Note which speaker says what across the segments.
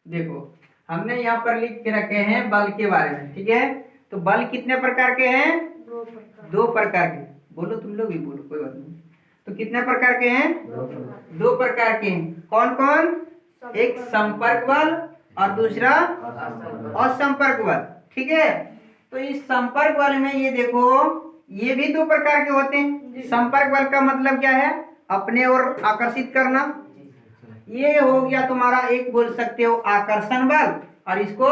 Speaker 1: देखो हमने यहाँ पर लिख के रखे हैं बल के बारे में, ठीक है। तो बल कितने प्रकार के हैं? दो प्रकार के। बोलो, तुम लोग भी बोलो, कोई बात नहीं। तो कितने प्रकार के हैं? दो प्रकार के हैं। कौन कौन? एक संपर्क बल और दूसरा असंपर्क बल, ठीक है। तो इस संपर्क बल में ये देखो, ये भी दो प्रकार के होते हैं। संपर्क बल का मतलब क्या है? अपने ओर आकर्षित करना। ये हो गया तुम्हारा, एक बोल सकते हो आकर्षण बल, और इसको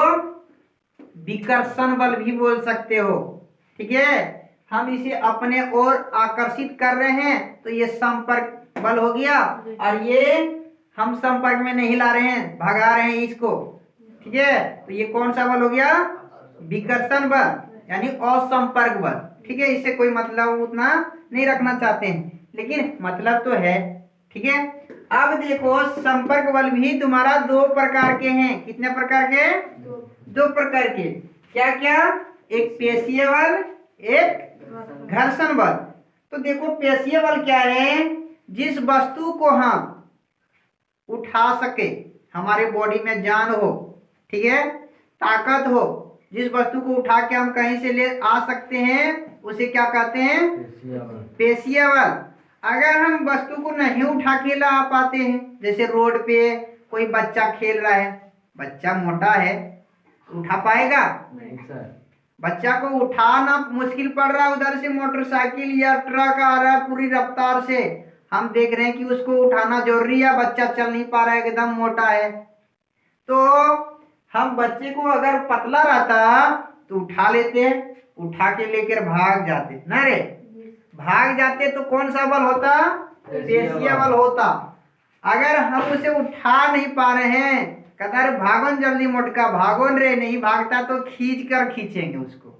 Speaker 1: विकर्षण बल भी बोल सकते हो, ठीक है। हम इसे अपने ओर आकर्षित कर रहे हैं तो ये संपर्क बल हो गया, और ये हम संपर्क में नहीं ला रहे हैं, भगा रहे हैं इसको, ठीक है। तो ये कौन सा बल हो गया? विकर्षण बल, यानी असंपर्क बल, ठीक है। इससे कोई मतलब उतना नहीं रखना चाहते हैं, लेकिन मतलब तो है, ठीक है। अब देखो, संपर्क बल भी तुम्हारा दो प्रकार के हैं। कितने प्रकार के? दो प्रकार के। क्या क्या? एक पेशीय बल, एक घर्षण बल। तो देखो, पेशीय बल क्या है? जिस वस्तु को हम उठा सके, हमारे बॉडी में जान हो, ठीक है, ताकत हो, जिस वस्तु को उठा के हम कहीं से ले आ सकते हैं, उसे क्या कहते हैं? पेशीय बल। अगर हम वस्तु को नहीं उठा के ला पाते हैं, जैसे रोड पे कोई बच्चा खेल रहा है, बच्चा मोटा है, उठा पाएगा? नहीं सर। बच्चा को उठाना मुश्किल पड़ रहा है, उधर से मोटरसाइकिल या ट्रक आ रहा है पूरी रफ्तार से, हम देख रहे हैं कि उसको उठाना जरूरी है, बच्चा चल नहीं पा रहा है, एकदम मोटा है। तो हम बच्चे को अगर पतला रहता तो उठा लेते, उठा के लेकर भाग जाते ना रे, भाग जाते तो कौन सा बल होता? पेशीय बल होता। अगर हम उसे उठा नहीं पा रहे हैं, कहता है भागोन जल्दी मोटका, भागोन रे, नहीं भागता तो खींच कर खींचेंगे उसको,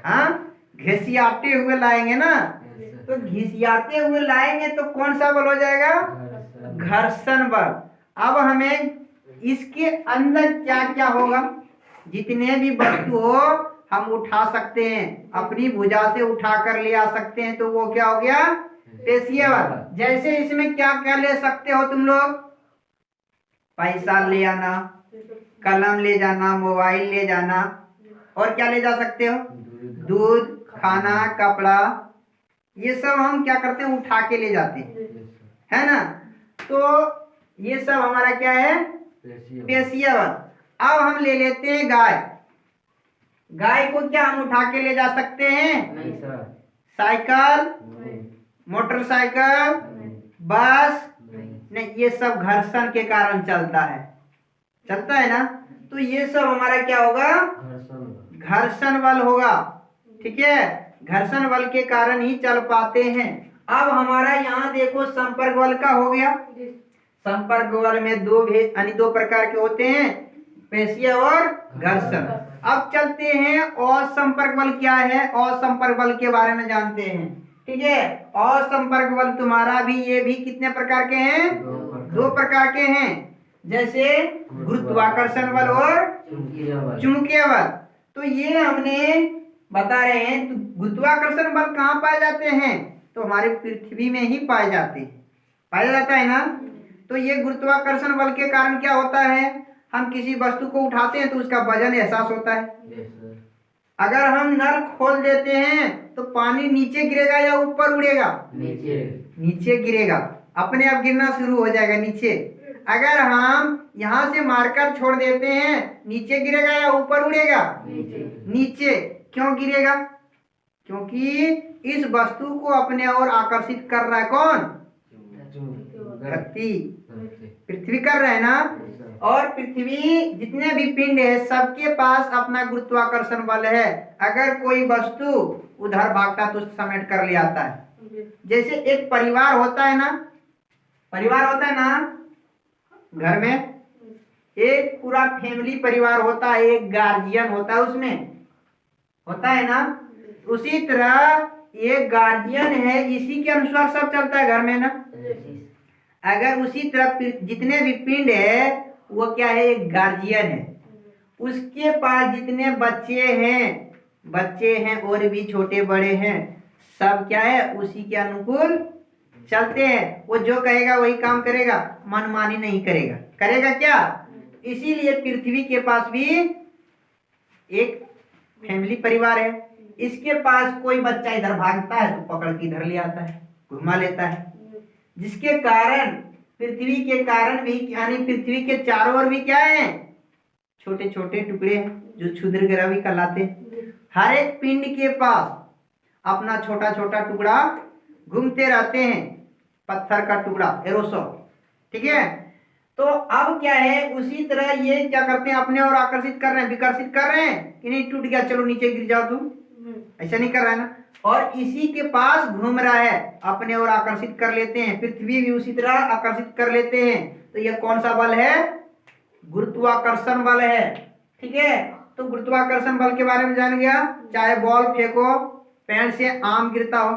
Speaker 1: हाँ, घिसियाते हुए लाएंगे ना। तो घिसियाते हुए लाएंगे तो कौन सा बल हो जाएगा? घर्षण बल। अब हमें इसके अंदर क्या क्या होगा? जितने भी वस्तु हो हम उठा सकते हैं, अपनी भुजा से उठा कर ले आ सकते हैं, तो वो क्या हो गया? पेशीय बल। जैसे इसमें क्या क्या ले सकते हो तुम लोग? पैसा ले आना, कलम ले जाना, मोबाइल ले जाना, और क्या ले जा सकते हो? दूध, खाना, कपड़ा, ये सब हम क्या करते हैं? उठा के ले जाते हैं, है ना। तो ये सब हमारा क्या है? पेशीय बल। अब हम ले लेते हैं गाय। गाय को क्या हम उठा के ले जा सकते हैं? नहीं सर। साइकिल, मोटरसाइकिल, बस नहीं, ये सब घर्षण के कारण चलता है, चलता है ना। तो ये सब हमारा क्या होगा? घर्षण बल होगा, ठीक है। घर्षण बल के कारण ही चल पाते हैं। अब हमारा यहाँ देखो, संपर्क बल का हो गया। संपर्क बल में दो प्रकार के होते हैं, पेशीय और घर्षण। अब चलते हैं असंपर्क बल क्या है, असंपर्क बल के बारे में जानते हैं, ठीक है। असंपर्क बल तुम्हारा भी, ये भी कितने प्रकार के हैं? दो प्रकार के हैं। जैसे गुरुत्वाकर्षण बल और चुंबकीय बल। तो ये हमने बता रहे हैं। तो गुरुत्वाकर्षण बल कहाँ पाए जाते हैं? तो हमारे पृथ्वी में ही पाए जाते हैं, पाया जाता है ना। तो ये गुरुत्वाकर्षण बल के कारण क्या होता है? हम किसी वस्तु को उठाते हैं तो उसका वजन एहसास होता है। अगर हम नल खोल देते हैं तो पानी नीचे गिरेगा या ऊपर उड़ेगा? नीचे गिरेगा, अपने आप गिरना शुरू हो जाएगा नीचे। अगर हम यहाँ से मारकर छोड़ देते हैं, नीचे गिरेगा या ऊपर उड़ेगा? नीचे। क्यों गिरेगा? क्योंकि इस वस्तु को अपने ओर आकर्षित कर रहा है कौन? पृथ्वी कर रहा है ना। और पृथ्वी जितने भी पिंड है, सबके पास अपना गुरुत्वाकर्षण बल है। अगर कोई वस्तु उधर भागता तो समेट कर ले आता है। जैसे एक परिवार होता है ना, परिवार होता है ना घर में, एक पूरा फैमिली परिवार होता है, एक गार्जियन होता है, उसमें होता है ना। उसी तरह एक गार्जियन है, इसी के अनुसार सब चलता है घर में ना। अगर उसी तरह जितने भी पिंड है, वो क्या है? एक गार्जियन है। उसके पास जितने बच्चे हैं और भी छोटे बड़े हैं, सब क्या है? उसी के अनुकूल चलते हैं। वो जो कहेगा वही काम करेगा, मनमानी नहीं करेगा। करेगा क्या? इसीलिए पृथ्वी के पास भी एक फैमिली परिवार है। इसके पास कोई बच्चा इधर भागता है तो पकड़ के इधर ले आता है, घुमा लेता है, जिसके कारण पृथ्वी के कारण भी यानी पृथ्वी के चारों ओर भी क्या है, छोटे छोटे टुकड़े हैं जो क्षुद्र ग्रह भी कहलाते हैं। हर एक पिंड के पास अपना छोटा छोटा टुकड़ा घूमते रहते हैं, पत्थर का टुकड़ा एरोसोल, ठीक है। तो अब क्या है, उसी तरह ये क्या करते हैं, अपने और आकर्षित कर रहे हैं, विकर्षित कर रहे हैं कि नहीं, टूट गया चलो नीचे गिर जाओ तुम, ऐसा नहीं कर रहा है ना। और इसी के पास घूम रहा है, अपने और आकर्षित कर लेते हैं, पृथ्वी भी उसी तरह आकर्षित कर लेते हैं। तो यह कौन सा बल है, गुरुत्वाकर्षण बल है, ठीक है। तो गुरुत्वाकर्षण बल के बारे में जान गया। चाहे बॉल फेंको, पेड़ से आम गिरता हो,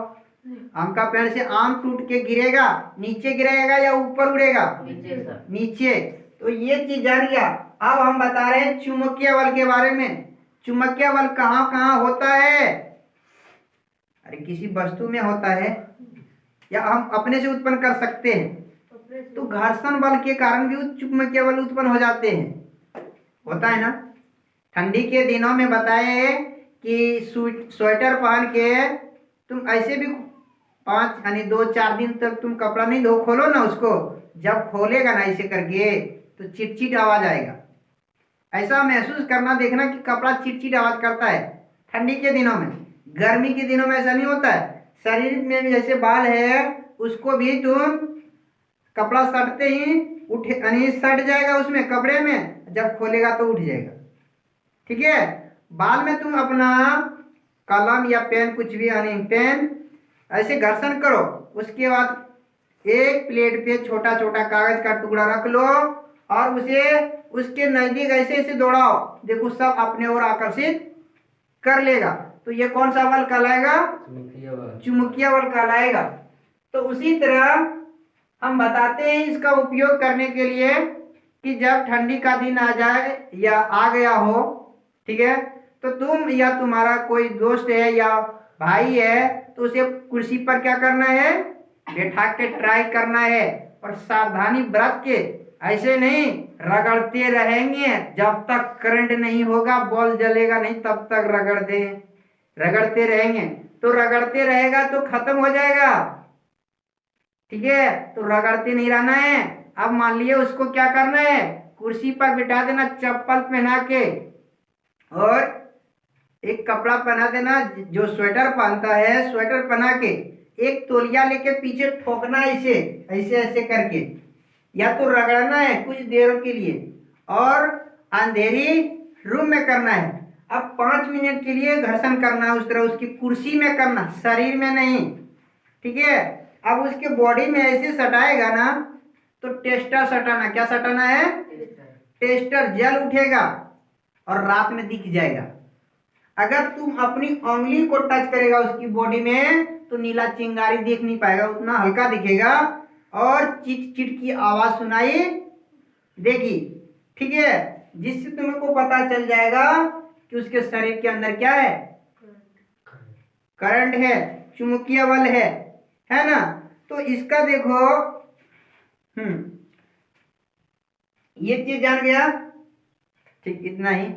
Speaker 1: आम का पेड़ से आम टूट के गिरेगा, नीचे गिरेगा या ऊपर उड़ेगा, नीचे। तो ये चीज जान गया। अब हम बता रहे हैं चुंबकीय बल के बारे में। चुंबकीय बल कहाँ कहाँ होता है, अरे किसी वस्तु में होता है या हम अपने से उत्पन्न कर सकते हैं। तो घर्षण बल के कारण भी चुंबकीय बल उत्पन्न हो जाते हैं, होता है ना। ठंडी के दिनों में बताए कि स्वेटर पहन के तुम ऐसे भी 5 यानी 2-4 दिन तक तुम कपड़ा नहीं धो, खोलो ना उसको, जब खोलेगा ना ऐसे करके तो चिटचिट आवाज आएगा। ऐसा महसूस करना, देखना कि कपड़ा चिटचिट आवाज करता है ठंडी के दिनों में। गर्मी के दिनों में ऐसा नहीं होता है। शरीर में भी जैसे बाल है, उसको भी तुम कपड़ा सटते ही उठ यानी सट जाएगा उसमें कपड़े में, जब खोलेगा तो उठ जाएगा, ठीक है। बाल में तुम अपना कलम या पेन, कुछ भी यानी पेन ऐसे घर्षण करो, उसके बाद एक प्लेट पे छोटा छोटा कागज का टुकड़ा रख लो और उसे उसके नजदीक ऐसे ऐसे दौड़ाओ, देखो सब अपने ओर आकर्षित कर लेगा। तो ये कौन सा बल कहलाएगा, चुंबकीय बल कहलाएगा। तो उसी तरह हम बताते हैं इसका उपयोग करने के लिए कि जब ठंडी का दिन आ जाए या आ गया हो, ठीक है, तो तुम या तुम्हारा कोई दोस्त है या भाई है तो उसे कुर्सी पर क्या करना है, बैठा के ट्राई करना है, और सावधानी बरत के, ऐसे नहीं रगड़ते रहेंगे जब तक करंट नहीं होगा, बॉल जलेगा नहीं तब तक रगड़ते रहेंगे। तो रगड़ते रहेगा तो खत्म हो जाएगा, ठीक है। तो रगड़ते नहीं रहना है। अब मान लिए उसको क्या करना है, कुर्सी पर बिठा देना, चप्पल पहना के, और एक कपड़ा पहना देना, जो स्वेटर पहनता है स्वेटर पहना के, एक तौलिया लेके पीछे ठोकना ऐसे ऐसे ऐसे करके, या तो रगड़ना है कुछ देर के लिए, और अंधेरी रूम में करना है। अब 5 मिनट के लिए घर्षण करना है, उस तरह उसकी कुर्सी में करना, शरीर में नहीं, ठीक है। अब उसके बॉडी में ऐसे सटाएगा ना, तो टेस्टर सटाना, क्या सटाना है, टेस्टर जल उठेगा और रात में दिख जाएगा। अगर तुम अपनी उंगली को टच करेगा उसकी बॉडी में तो नीला चिंगारी देख नहीं पाएगा, उतना हल्का दिखेगा और चिट चिट की आवाज सुनाई देगी, ठीक है। जिससे तुमको पता चल जाएगा कि उसके शरीर के अंदर क्या है, करंट है, चुंबकीय बल है ना। तो इसका देखो, ये चीज जान गया, ठीक, इतना ही।